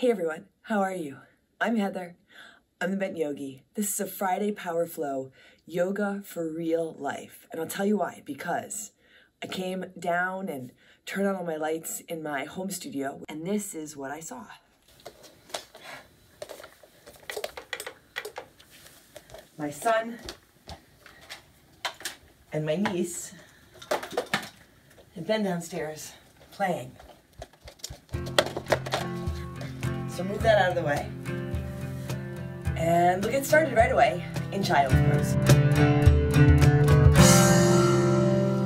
Hey everyone, how are you? I'm Heather. I'm the Bent Yogi. This is a Friday Power Flow yoga for real life. And I'll tell you why, because I came down and turned on all my lights in my home studio, and this is what I saw. My son and my niece have been downstairs playing. So move that out of the way. And we'll get started right away in child's pose.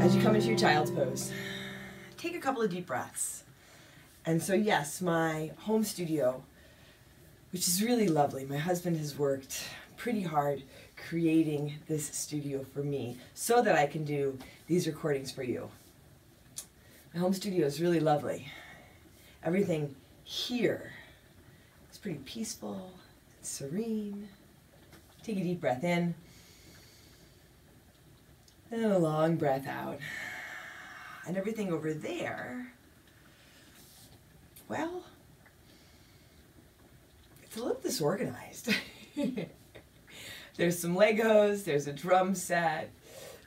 As you come into your child's pose, take a couple of deep breaths. And so yes, my home studio, which is really lovely. My husband has worked pretty hard creating this studio for me so that I can do these recordings for you. My home studio is really lovely. Everything here is pretty peaceful, serene. Take a deep breath in and a long breath out. And everything over there, well, it's a little disorganized. There's some Legos, there's a drum set,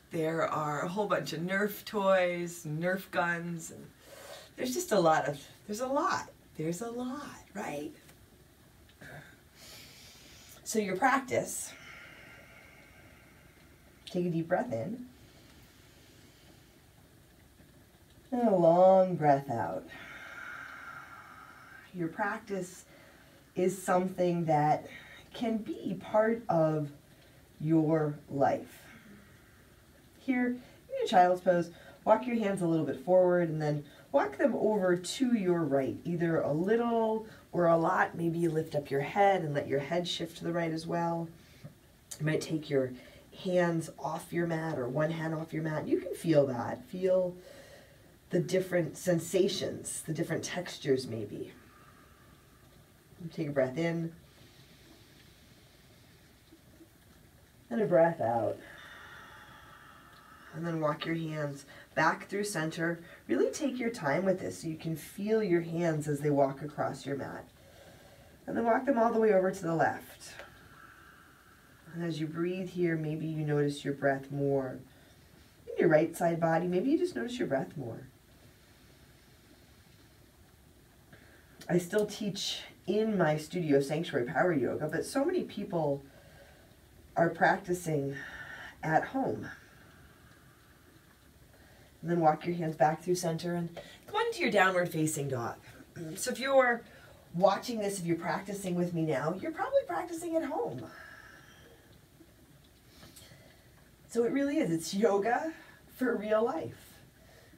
there are a whole bunch of Nerf toys, Nerf guns, and there's just a lot, right? So your practice, take a deep breath in, and a long breath out. Your practice is something that can be part of your life. Here, in your child's pose, walk your hands a little bit forward and then walk them over to your right, either a little or a lot. Maybe you lift up your head and let your head shift to the right as well. You might take your hands off your mat or one hand off your mat. You can feel that. Feel the different sensations, the different textures maybe. Take a breath in and a breath out. And then walk your hands back through center. Really take your time with this so you can feel your hands as they walk across your mat. And then walk them all the way over to the left. And as you breathe here, maybe you notice your breath more. In your right side body, maybe you just notice your breath more. I still teach in my studio Sanctuary Power Yoga, but so many people are practicing at home. And then walk your hands back through center and come on into your downward facing dog. So if you're watching this, if you're practicing with me now, you're probably practicing at home. So it really is, it's yoga for real life.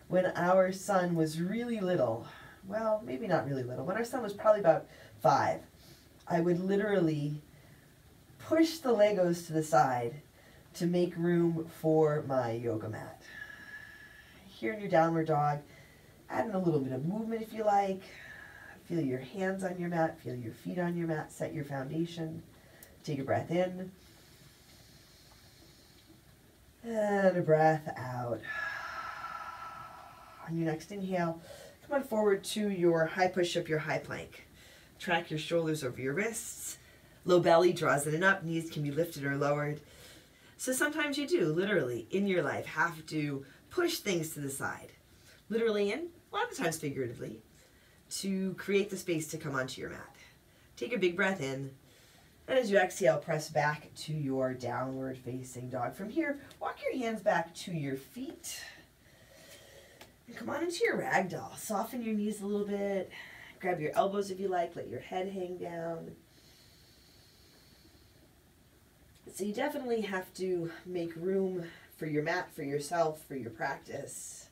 When our son was really little, well, maybe not really little, when our son was probably about 5, I would literally push the Legos to the side to make room for my yoga mat. Here in your downward dog, add in a little bit of movement if you like. Feel your hands on your mat, feel your feet on your mat, set your foundation. Take a breath in. And a breath out. On your next inhale, come on forward to your high push-up, your high plank. Track your shoulders over your wrists. Low belly draws in and up, knees can be lifted or lowered. So sometimes you do, literally, in your life, have to push things to the side, literally and a lot of times figuratively, to create the space to come onto your mat. Take a big breath in, and as you exhale, press back to your downward facing dog. From here, walk your hands back to your feet, and come on into your ragdoll. Soften your knees a little bit, grab your elbows if you like, let your head hang down. So you definitely have to make room for your mat, for yourself, for your practice.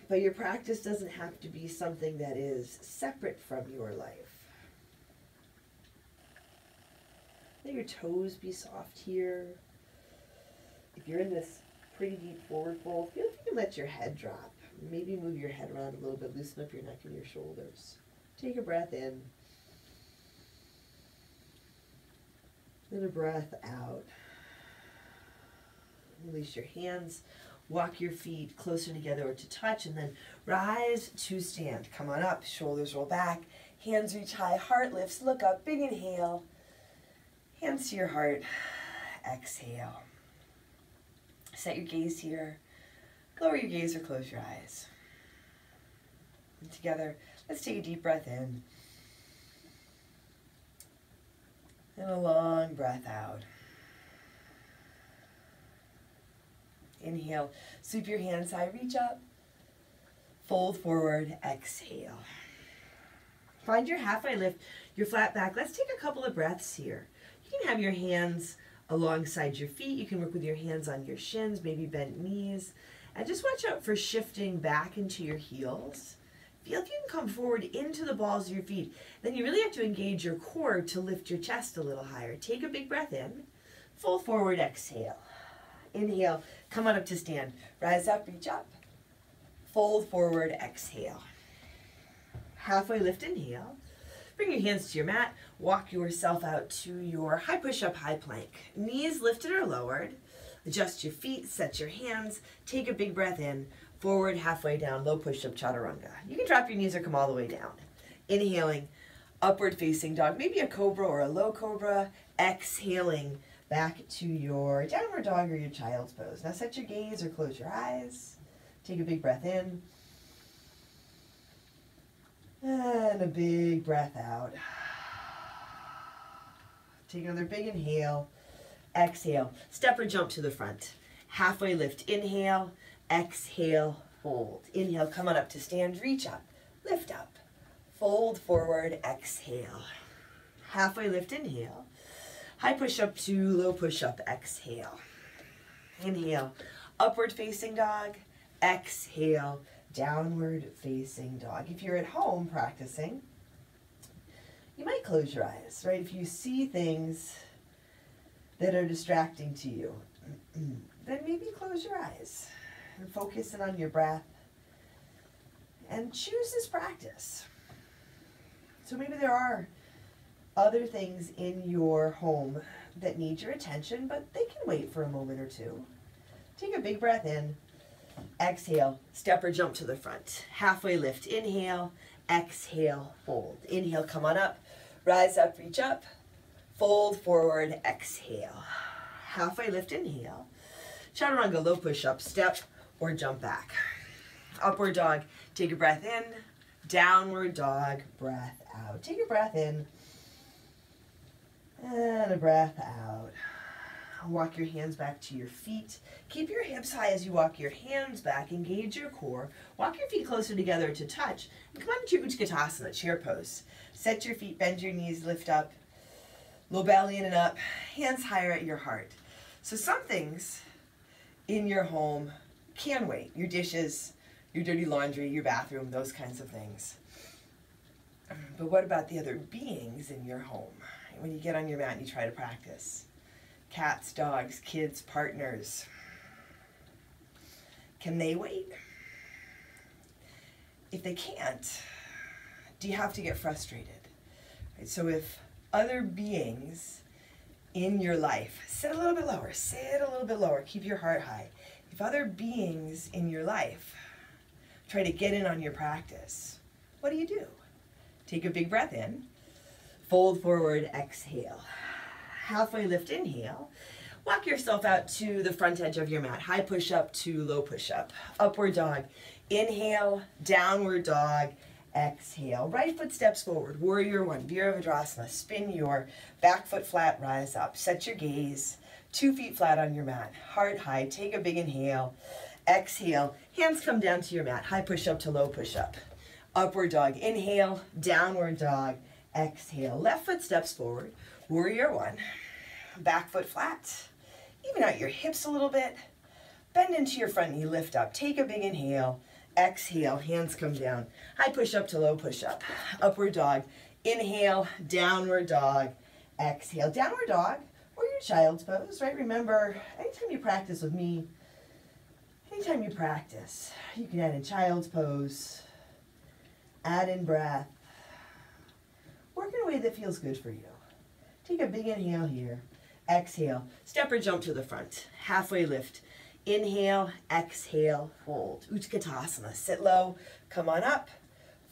But your practice doesn't have to be something that is separate from your life. Let your toes be soft here. If you're in this pretty deep forward fold, feel if you can let your head drop. Maybe move your head around a little bit, loosen up your neck and your shoulders. Take a breath in. Then a breath out. Release your hands Walk your feet closer together or to touch, and then rise to stand. Come on up, shoulders roll back, hands reach high, heart lifts, look up, big inhale. Hands to your heart, exhale. Set your gaze here. Lower your gaze or close your eyes. And together, let's take a deep breath in. And a long breath out. Inhale, sweep your hands high, reach up. Fold forward, exhale. Find your halfway lift, your flat back. Let's take a couple of breaths here. You can have your hands alongside your feet. You can work with your hands on your shins, maybe bent knees. And just watch out for shifting back into your heels. Feel if you can come forward into the balls of your feet. Then you really have to engage your core to lift your chest a little higher. Take a big breath in. Fold forward, exhale. Inhale, come on up to stand. Rise up, reach up. Fold forward, exhale. Halfway lift, inhale. Bring your hands to your mat. Walk yourself out to your high push-up, high plank. Knees lifted or lowered. Adjust your feet, set your hands. Take a big breath in. Forward, halfway down, low push-up, chaturanga. You can drop your knees or come all the way down. Inhaling, upward facing dog. Maybe a cobra or a low cobra. Exhaling, back to your downward dog or your child's pose. Now set your gaze or close your eyes. Take a big breath in. And a big breath out. Take another big inhale. Exhale. Step or jump to the front. Halfway lift. Inhale. Exhale. Hold. Inhale. Come on up to stand. Reach up. Lift up. Fold forward. Exhale. Halfway lift. Inhale. High push up to low push up. Exhale. Inhale. Upward facing dog. Exhale. Downward facing dog. If you're at home practicing, you might close your eyes, right? If you see things that are distracting to you, then maybe close your eyes and focus in on your breath and choose this practice. So maybe there are other things in your home that need your attention, but they can wait for a moment or two. Take a big breath in. Exhale, step or jump to the front. Halfway lift, inhale, exhale, fold. Inhale, come on up, rise up, reach up, fold forward, exhale. Halfway lift, inhale. Chaturanga, low push up, step or jump back. Upward dog, take a breath in. Downward dog, breath out. Take a breath in and a breath out. Walk your hands back to your feet. Keep your hips high as you walk your hands back. Engage your core. Walk your feet closer together to touch. And come on to your Utkatasana, chair pose. Set your feet, bend your knees, lift up. Low belly in and up. Hands higher at your heart. So some things in your home can wait. Your dishes, your dirty laundry, your bathroom, those kinds of things. But what about the other beings in your home? When you get on your mat and you try to practice. Cats, dogs, kids, partners. Can they wait? If they can't, do you have to get frustrated? Right, so if other beings in your life, sit a little bit lower, keep your heart high. If other beings in your life try to get in on your practice, what do? Take a big breath in, fold forward, exhale. Halfway lift, inhale. Walk yourself out to the front edge of your mat. High push up to low push up. Upward dog. Inhale, downward dog, exhale. Right foot steps forward. Warrior one, Virabhadrasana. Spin your back foot flat, rise up. Set your gaze. 2 feet flat on your mat. Heart high. Take a big inhale. Exhale. Hands come down to your mat. High push up to low push up. Upward dog. Inhale, downward dog, exhale. Left foot steps forward. Warrior one. Back foot flat. Even out your hips a little bit. Bend into your front knee, lift up. Take a big inhale. Exhale, hands come down. High push up to low push up. Upward dog. Inhale, downward dog. Exhale. Downward dog or your child's pose, right? Remember, anytime you practice with me, anytime you practice, you can add in child's pose, add in breath. Work in a way that feels good for you. Take a big inhale here. Exhale. Step or jump to the front. Halfway lift. Inhale, exhale, fold. Utkatasana, sit low, come on up,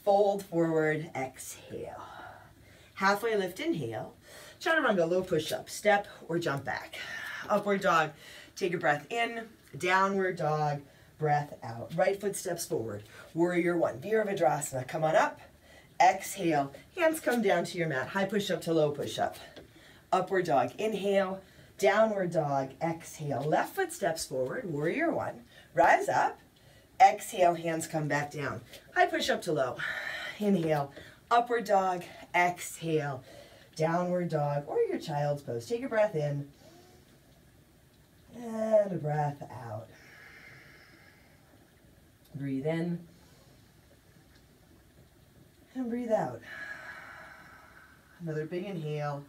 fold forward, exhale. Halfway lift, inhale. Chaturanga, low push-up, step or jump back. Upward dog, take a breath in, downward dog, breath out. Right foot steps forward. Warrior one, Virabhadrasana, come on up, exhale, hands come down to your mat. High push-up to low push-up. Upward dog, inhale, downward dog, exhale. Left foot steps forward, warrior one. Rise up, exhale, hands come back down. High push-up to low. Inhale, upward dog, exhale, downward dog, or your child's pose. Take a breath in, and a breath out. Breathe in, and breathe out. Another big inhale.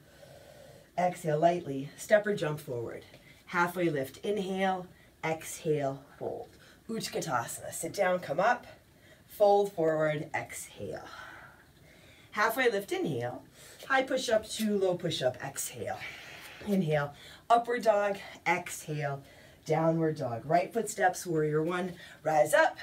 Exhale lightly, step or jump forward. Halfway lift, inhale, exhale, fold. Utkatasana, sit down, come up, fold forward, exhale. Halfway lift, inhale, high push-up to low push-up, exhale. Inhale, upward dog, exhale, downward dog. Right foot steps, warrior one, rise up,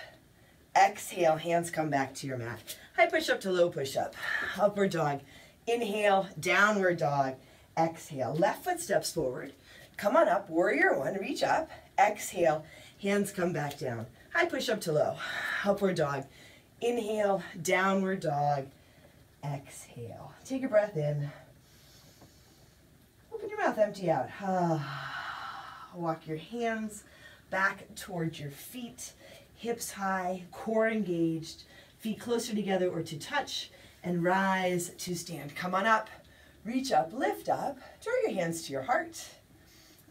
exhale, hands come back to your mat. High push-up to low push-up, upward dog, inhale, downward dog, exhale. Left foot steps forward. Come on up, warrior one, reach up, exhale, hands come back down. High push up to low, upward dog. Inhale, downward dog, exhale. Take a breath in. Open your mouth, empty out. Walk your hands back towards your feet, hips high, core engaged, feet closer together or to touch, and rise to stand. Come on up. Reach up, lift up, draw your hands to your heart.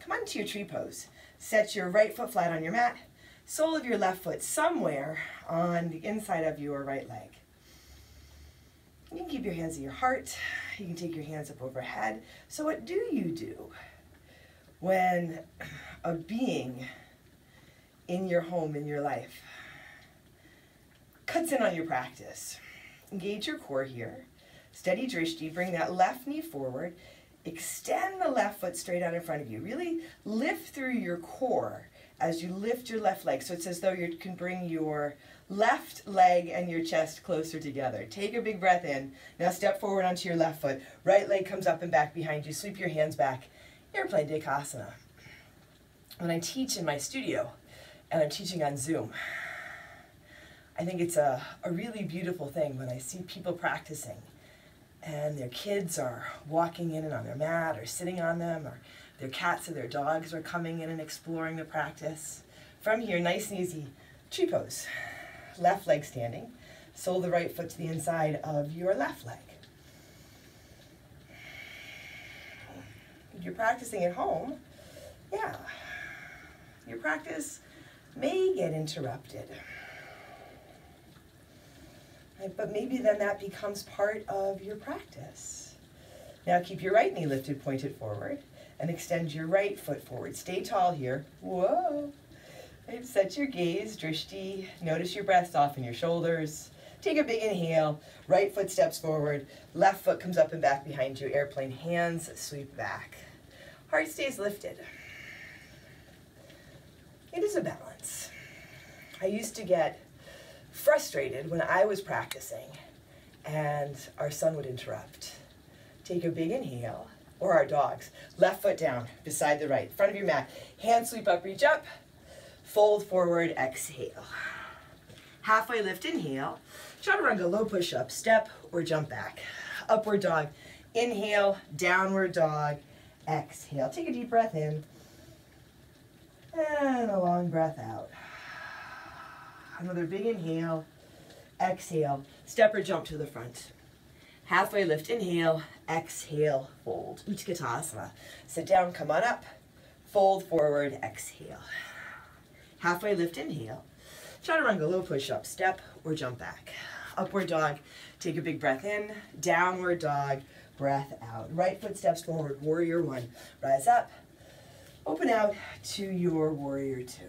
Come on to your tree pose. Set your right foot flat on your mat, sole of your left foot somewhere on the inside of your right leg. You can keep your hands at your heart. You can take your hands up overhead. So what do you do when a being in your home, in your life, cuts in on your practice? Engage your core here. Steady drishti, bring that left knee forward, extend the left foot straight out in front of you. Really lift through your core as you lift your left leg. So it's as though you can bring your left leg and your chest closer together. Take a big breath in. Now step forward onto your left foot. Right leg comes up and back behind you. Sweep your hands back. Airplane Dekasana. When I teach in my studio, and I'm teaching on Zoom, I think it's a really beautiful thing when I see people practicing and their kids are walking in and on their mat or sitting on them, or their cats or their dogs are coming in and exploring the practice. From here, nice and easy, tree pose. Left leg standing, sole the right foot to the inside of your left leg. If you're practicing at home, yeah, your practice may get interrupted. Right, but maybe then that becomes part of your practice. Now keep your right knee lifted, pointed forward, and extend your right foot forward. Stay tall here. Whoa. Right, set your gaze, drishti. Notice your breath, soften your shoulders. Take a big inhale. Right foot steps forward. Left foot comes up and back behind you. Airplane, hands sweep back. Heart stays lifted. It is a balance. I used to get frustrated when I was practicing and our son would interrupt. Take a big inhale, or our dogs. Left foot down, beside the right, front of your mat. Hands sweep up, reach up, fold forward, exhale. Halfway lift, inhale. Chaturanga, low push-up, step or jump back. Upward dog, inhale, downward dog, exhale. Take a deep breath in, and a long breath out. Another big inhale, exhale, step or jump to the front. Halfway lift, inhale, exhale, fold. Utkatasana. Sit down, come on up, fold forward, exhale. Halfway lift, inhale. Chaturanga, low push-up, step or jump back. Upward dog, take a big breath in, downward dog, breath out. Right foot steps forward, warrior one. Rise up, open out to your warrior two.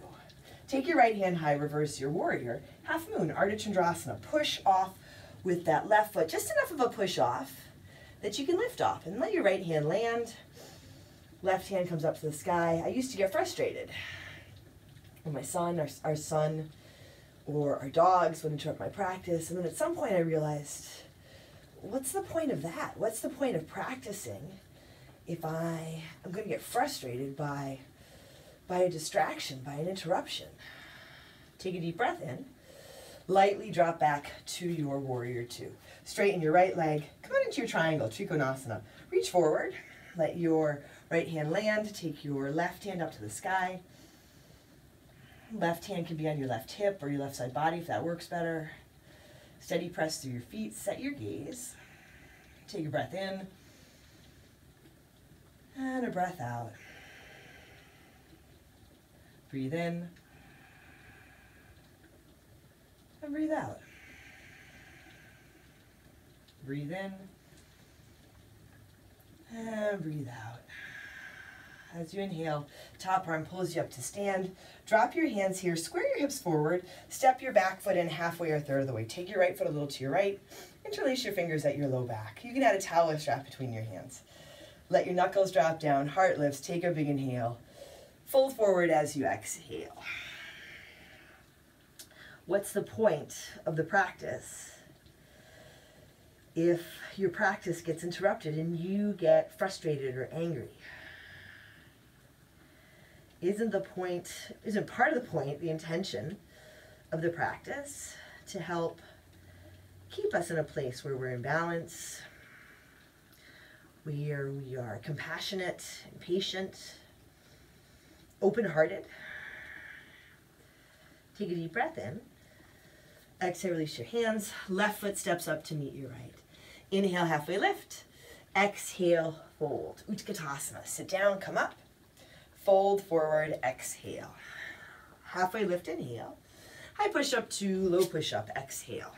Take your right hand high, reverse your warrior. Half moon, Ardha Chandrasana. Push off with that left foot, just enough of a push off that you can lift off. And let your right hand land. Left hand comes up to the sky. I used to get frustrated my son, our son, or our dogs would interrupt my practice. And then at some point I realized, what's the point of that? What's the point of practicing if I'm going to get frustrated by a distraction, by an interruption? Take a deep breath in. Lightly drop back to your warrior two. Straighten your right leg. Come on into your triangle, Trikonasana. Reach forward. Let your right hand land. Take your left hand up to the sky. Left hand can be on your left hip or your left side body if that works better. Steady press through your feet. Set your gaze. Take a breath in. And a breath out. Breathe in. And breathe out. Breathe in. And breathe out. As you inhale, top arm pulls you up to stand. Drop your hands here, square your hips forward, step your back foot in halfway or a third of the way. Take your right foot a little to your right, interlace your fingers at your low back. You can add a towel or strap between your hands. Let your knuckles drop down, heart lifts, take a big inhale. Fold forward as you exhale. What's the point of the practice if your practice gets interrupted and you get frustrated or angry? Isn't part of the point, the intention of the practice to help keep us in a place where we're in balance, where we are compassionate and patient, open-hearted? Take a deep breath in. Exhale, release your hands. Left foot steps up to meet your right. Inhale, halfway lift. Exhale, fold. Utkatasana. Sit down, come up. Fold forward, exhale. Halfway lift, inhale. High push up to low push up, exhale.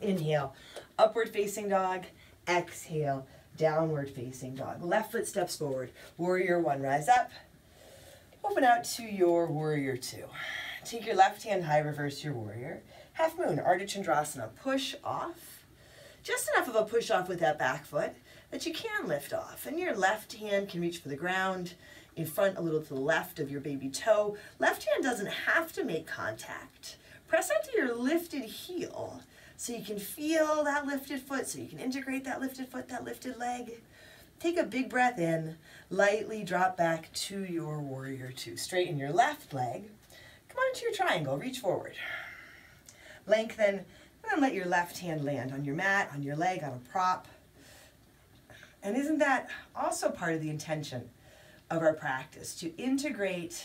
Inhale, upward facing dog. Exhale, downward facing dog. Left foot steps forward. Warrior one, rise up. Open out to your warrior two. Take your left hand high, reverse your warrior. Half moon, Ardha Chandrasana. Push off. Just enough of a push off with that back foot that you can lift off. And your left hand can reach for the ground. In front, a little to the left of your baby toe. Left hand doesn't have to make contact. Press out to your lifted heel so you can feel that lifted foot, so you can integrate that lifted foot, that lifted leg. Take a big breath in. Lightly drop back to your warrior two. Straighten your left leg. Come on into your triangle. Reach forward. Lengthen, and then let your left hand land on your mat, on your leg, on a prop. And isn't that also part of the intention of our practice, to integrate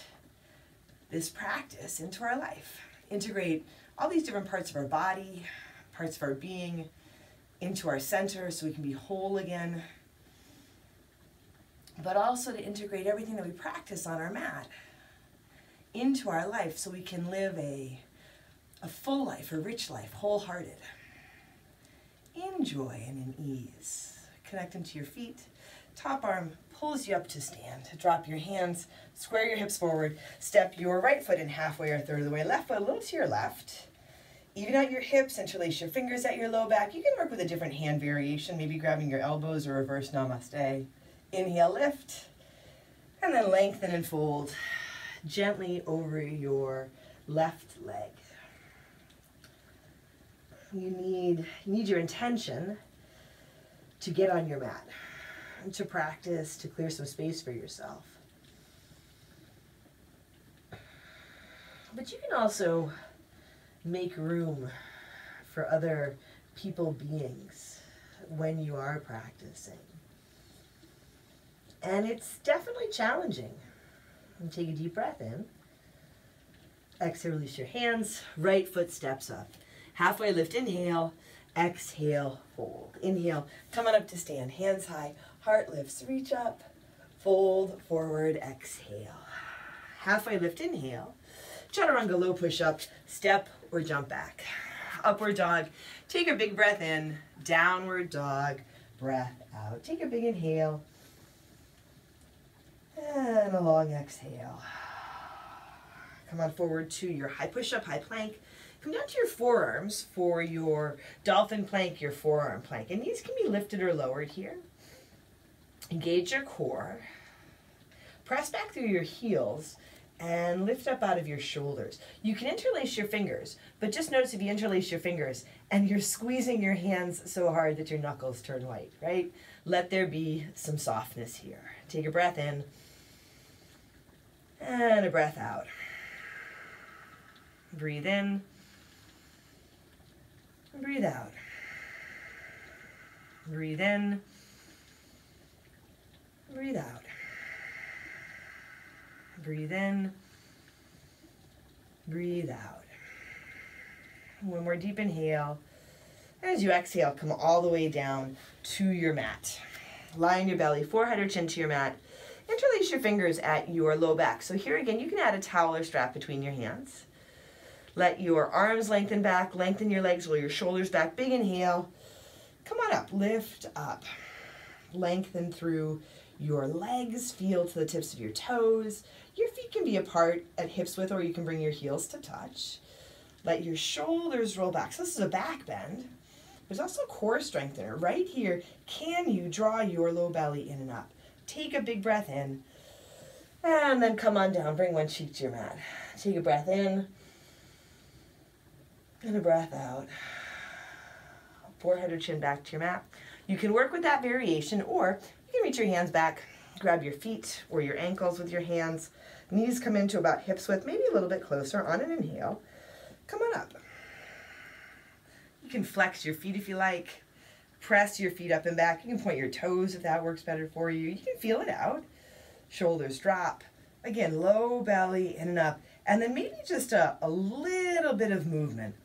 this practice into our life? Integrate all these different parts of our body, parts of our being, into our center so we can be whole again. But also to integrate everything that we practice on our mat into our life so we can live a full life, a rich life, wholehearted. In joy and in ease. Connect into your feet. Top arm pulls you up to stand. Drop your hands, square your hips forward, step your right foot in halfway or a third of the way, left foot a little to your left. Even out your hips, interlace your fingers at your low back. You can work with a different hand variation, maybe grabbing your elbows or reverse namaste. Inhale, lift, and then lengthen and fold gently over your left leg. You need your intention to get on your mat, to practice, to clear some space for yourself. But you can also make room for other people, beings, when you are practicing. And it's definitely challenging. And take a deep breath in. Exhale, release your hands. Right foot steps up. Halfway lift, inhale. Exhale, fold. Inhale, come on up to stand. Hands high, heart lifts, reach up. Fold forward, exhale. Halfway lift, inhale. Chaturanga low push up, step or jump back. Upward dog, take a big breath in. Downward dog, breath out. Take a big inhale. And a long exhale. Come on forward to your high push-up, high plank. Come down to your forearms for your dolphin plank, your forearm plank. And these can be lifted or lowered here. Engage your core. Press back through your heels and lift up out of your shoulders. You can interlace your fingers, but just notice if you interlace your fingers and you're squeezing your hands so hard that your knuckles turn white, right? Let there be some softness here. Take a breath in and a breath out. Breathe in, breathe out. Breathe in, breathe out. Breathe in, breathe out. One more deep inhale. As you exhale, come all the way down to your mat. Lie on your belly, forehead or chin to your mat. Interlace your fingers at your low back. So here again, you can add a towel or strap between your hands. Let your arms lengthen back, lengthen your legs, roll your shoulders back. Big inhale. Come on up, lift up. Lengthen through your legs, feel to the tips of your toes. Your feet can be apart at hips width, or you can bring your heels to touch. Let your shoulders roll back. So this is a back bend. There's also a core strengthener. Right here, can you draw your low belly in and up? Take a big breath in, and then come on down. Bring one cheek to your mat. Take a breath in, and a breath out. Forehead or chin back to your mat. You can work with that variation, or you can reach your hands back, grab your feet or your ankles with your hands. Knees come into about hips width, maybe a little bit closer on an inhale. Come on up. You can flex your feet if you like. Press your feet up and back. You can point your toes if that works better for you. You can feel it out. Shoulders drop. Again, low belly in and up. And then maybe just a little bit of movement.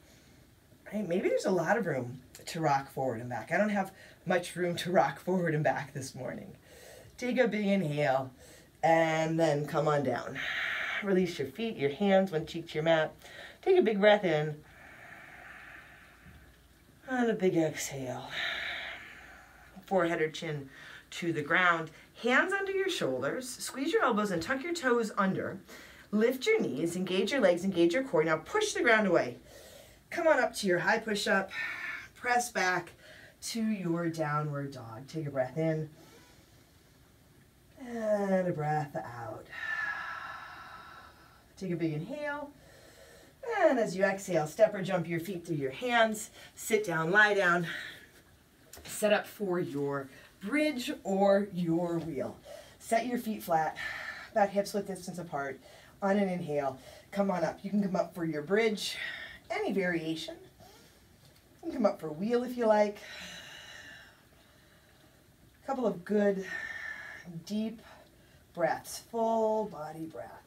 Right? Maybe there's a lot of room to rock forward and back. I don't have much room to rock forward and back this morning. Take a big inhale and then come on down. Release your feet, your hands, one cheek to your mat. Take a big breath in and a big exhale. Forehead or chin to the ground. Hands under your shoulders. Squeeze your elbows and tuck your toes under. Lift your knees, engage your legs, engage your core. Now push the ground away. Come on up to your high push-up. Press back to your downward dog. Take a breath in and a breath out. Take a big inhale. And as you exhale, step or jump your feet through your hands. Sit down, lie down. Set up for your bridge or your wheel. Set your feet flat, about hips width distance apart. On an inhale, come on up. You can come up for your bridge, any variation. You can come up for wheel if you like. A couple of good deep breaths, full body breath.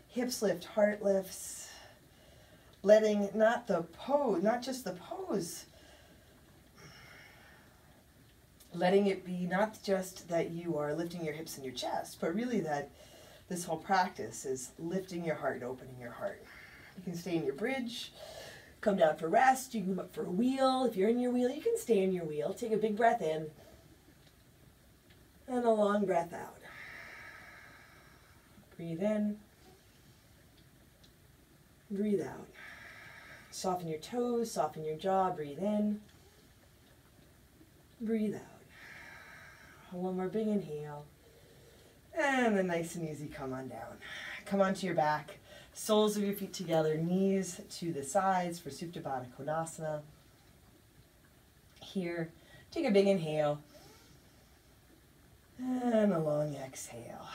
Hips lift, heart lifts. Letting not just the pose, letting it be not just that you are lifting your hips and your chest, but really that this whole practice is lifting your heart and opening your heart. You can stay in your bridge, come down for rest, you can come up for a wheel. If you're in your wheel, you can stay in your wheel. Take a big breath in and a long breath out. Breathe in, breathe out. Soften your toes, soften your jaw, breathe in, breathe out. One more big inhale. And then nice and easy, come on down. Come onto your back, soles of your feet together, knees to the sides for Supta Baddha Konasana. Here, take a big inhale and a long exhale.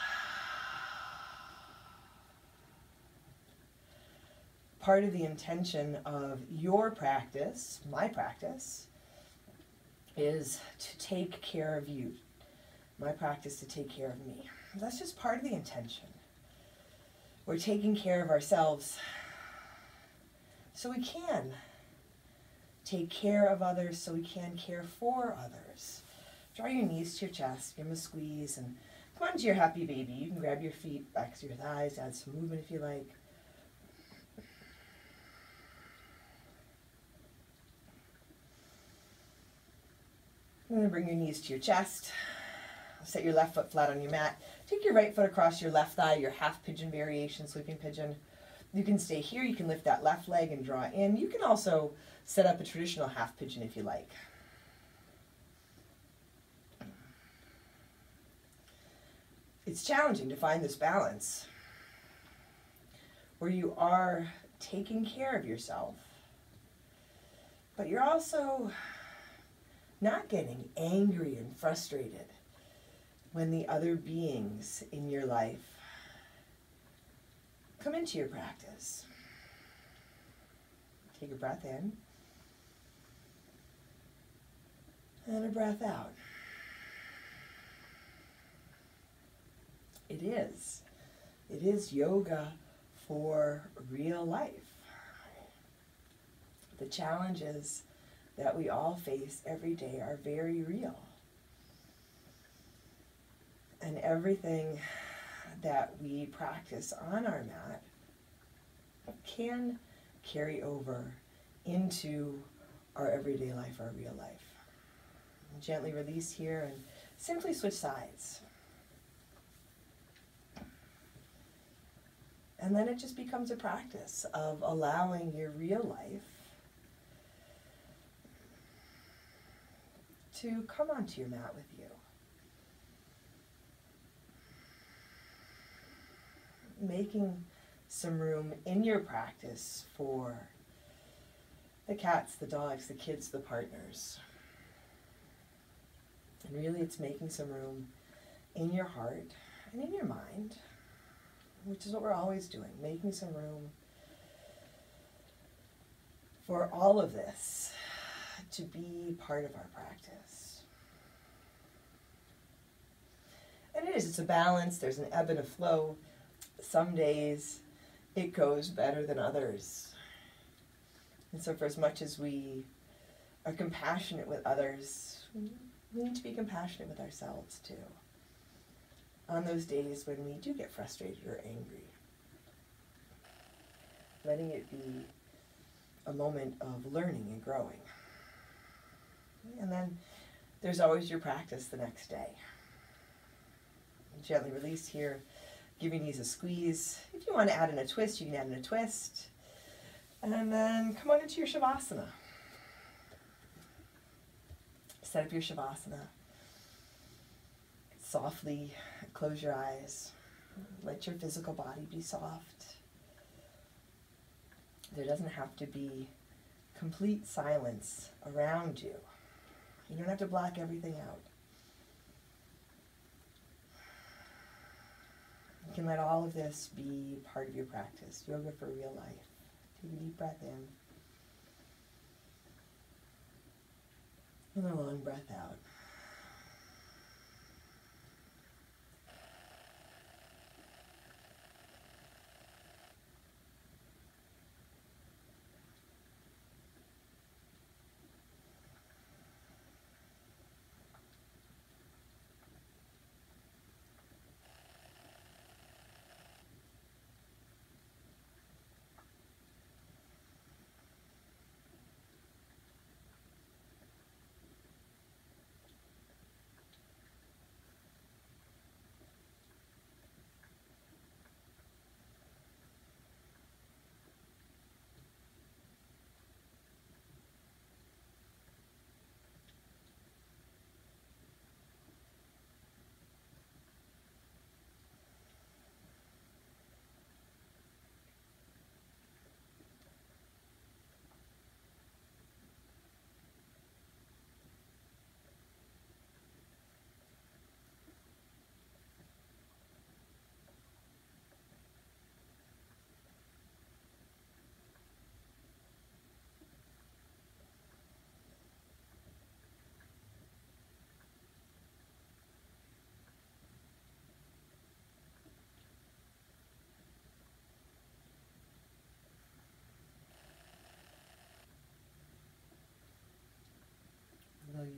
Part of the intention of your practice, my practice, is to take care of you. My practice to take care of me. That's just part of the intention. We're taking care of ourselves so we can take care of others, so we can care for others. Draw your knees to your chest, give them a squeeze, and come on to your happy baby. You can grab your feet back to your thighs, add some movement if you like. I'm going to bring your knees to your chest. Set your left foot flat on your mat. Take your right foot across your left thigh, your half pigeon variation, sleeping pigeon. You can stay here. You can lift that left leg and draw in. You can also set up a traditional half pigeon if you like. It's challenging to find this balance. where you are taking care of yourself, but you're also not getting angry and frustrated when the other beings in your life come into your practice. Take a breath in and a breath out. It is yoga for real life. The challenges that we all face every day are very real. And everything that we practice on our mat can carry over into our everyday life, our real life. Gently release here and simply switch sides. And then it just becomes a practice of allowing your real life to come onto your mat with you. Making some room in your practice for the cats, the dogs, the kids, the partners. And really it's making some room in your heart and in your mind, which is what we're always doing, making some room for all of this to be part of our practice. And it's a balance, there's an ebb and a flow. Some days it goes better than others. And so for as much as we are compassionate with others, we need to be compassionate with ourselves too. On those days when we do get frustrated or angry, letting it be a moment of learning and growing. And then there's always your practice the next day. Gently release here, give your knees a squeeze. If you want to add in a twist, you can add in a twist. And then come on into your Shavasana. Set up your Shavasana. Softly close your eyes. Let your physical body be soft. There doesn't have to be complete silence around you. You don't have to block everything out. You can let all of this be part of your practice. Yoga for real life. Take a deep breath in. And a long breath out.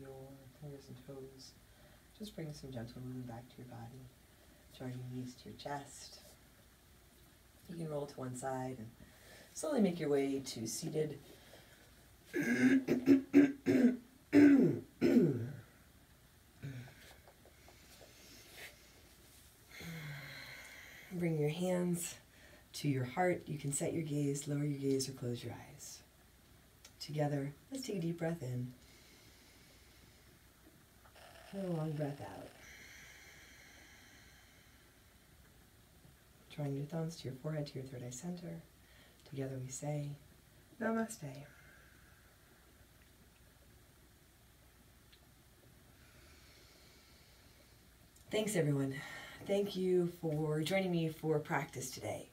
Your fingers and toes. Just bring some gentle movement back to your body. Drawing your knees to your chest. You can roll to one side and slowly make your way to seated. Bring your hands to your heart. You can set your gaze, lower your gaze, or close your eyes. Together, let's take a deep breath in. And a long breath out. Drawing your thumbs to your forehead, to your third eye center. Together we say, Namaste. Thanks, everyone. Thank you for joining me for practice today.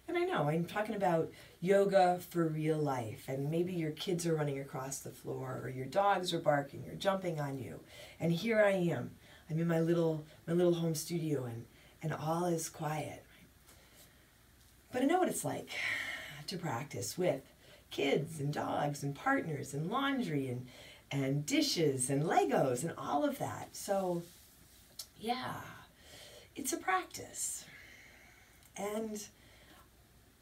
And I know I'm talking about yoga for real life, and maybe your kids are running across the floor, or your dogs are barking or jumping on you. And here I am. I'm in my little home studio, and all is quiet. But I know what it's like to practice with kids and dogs and partners and laundry and dishes and Legos and all of that. So yeah, it's a practice. And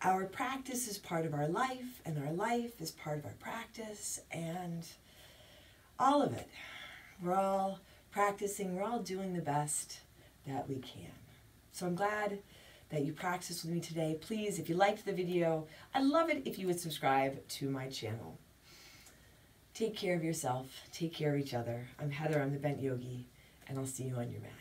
our practice is part of our life, and our life is part of our practice, and all of it. We're all practicing, we're all doing the best that we can. So I'm glad that you practiced with me today. Please, if you liked the video, I'd love it if you would subscribe to my channel. Take care of yourself, take care of each other. I'm Heather, I'm the Bent Yogi, and I'll see you on your mat.